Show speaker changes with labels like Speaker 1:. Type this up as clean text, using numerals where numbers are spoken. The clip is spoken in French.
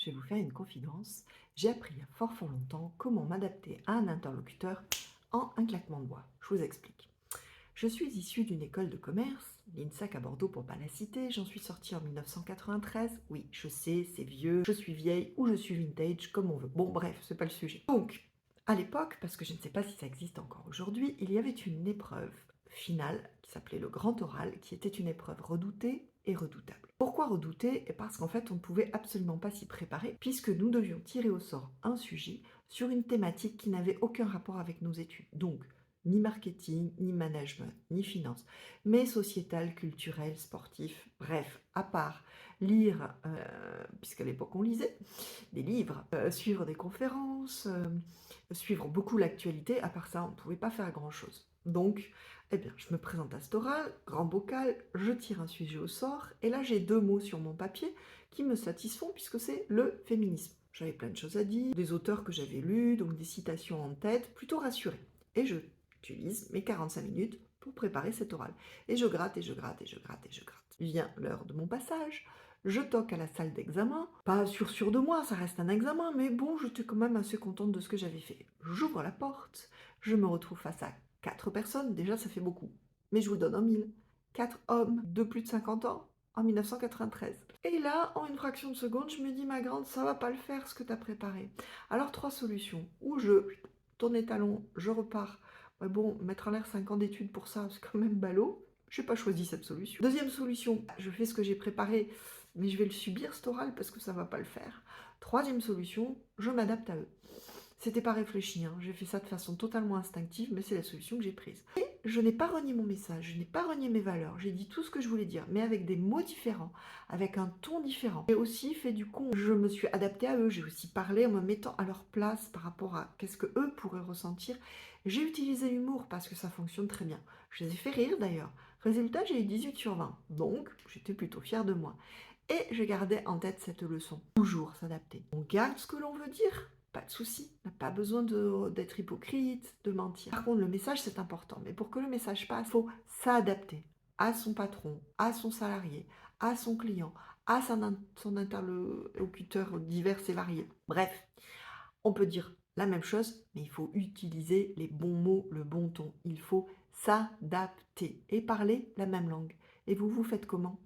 Speaker 1: Je vais vous faire une confidence. J'ai appris il y a fort longtemps comment m'adapter à un interlocuteur en un claquement de doigts. Je vous explique. Je suis issue d'une école de commerce, l'INSAC à Bordeaux pour pas la citer. J'en suis sortie en 1993. Oui, je sais, c'est vieux. Je suis vieille ou je suis vintage, comme on veut. Bon, bref, c'est pas le sujet. Donc, à l'époque, parce que je ne sais pas si ça existe encore aujourd'hui, il y avait une épreuve finale qui s'appelait le grand oral, qui était une épreuve redoutée et redoutable. Pourquoi redoutée? Parce qu'en fait, on ne pouvait absolument pas s'y préparer, puisque nous devions tirer au sort un sujet sur une thématique qui n'avait aucun rapport avec nos études. Donc, ni marketing, ni management, ni finance, mais sociétal, culturel, sportif, bref, à part lire, puisqu'à l'époque on lisait, des livres, suivre des conférences, suivre beaucoup l'actualité, à part ça, on ne pouvait pas faire grand-chose. Donc, eh bien, je me présente à cet oral, grand bocal, je tire un sujet au sort, et là j'ai deux mots sur mon papier qui me satisfont puisque c'est le féminisme. J'avais plein de choses à dire, des auteurs que j'avais lus, donc des citations en tête, plutôt rassurée. Et je utilise mes 45 minutes pour préparer cet oral. Et je gratte, et je gratte, et je gratte, et je gratte. Vient l'heure de mon passage, je toque à la salle d'examen, pas sûr de moi, ça reste un examen, mais bon, j'étais quand même assez contente de ce que j'avais fait. J'ouvre la porte, je me retrouve face à 4 personnes, déjà ça fait beaucoup. Mais je vous donne en mille. 4 hommes de plus de 50 ans en 1993. Et là, en une fraction de seconde, je me dis, ma grande, ça va pas le faire ce que tu as préparé. Alors, 3 solutions. Ou je tourne les talons, je repars. Ouais, bon, mettre en l'air 5 ans d'études pour ça, c'est quand même ballot. Je n'ai pas choisi cette solution. Deuxième solution, je fais ce que j'ai préparé, mais je vais le subir cet oral parce que ça va pas le faire. Troisième solution, je m'adapte à eux. C'était pas réfléchi, hein. J'ai fait ça de façon totalement instinctive, mais c'est la solution que j'ai prise. Et je n'ai pas renié mon message, je n'ai pas renié mes valeurs, j'ai dit tout ce que je voulais dire, mais avec des mots différents, avec un ton différent. J'ai aussi fait du con, je me suis adaptée à eux, j'ai aussi parlé en me mettant à leur place par rapport à qu'est-ce que eux pourraient ressentir. J'ai utilisé l'humour parce que ça fonctionne très bien. Je les ai fait rire d'ailleurs. Résultat, j'ai eu 18 sur 20, donc j'étais plutôt fière de moi. Et je gardais en tête cette leçon. Toujours s'adapter. On garde ce que l'on veut dire, pas de souci. On n'a pas besoin d'être hypocrite, de mentir. Par contre, le message, c'est important. Mais pour que le message passe, il faut s'adapter à son patron, à son salarié, à son client, à son interlocuteur divers et variés. Bref, on peut dire la même chose, mais il faut utiliser les bons mots, le bon ton. Il faut s'adapter et parler la même langue. Et vous, vous faites comment?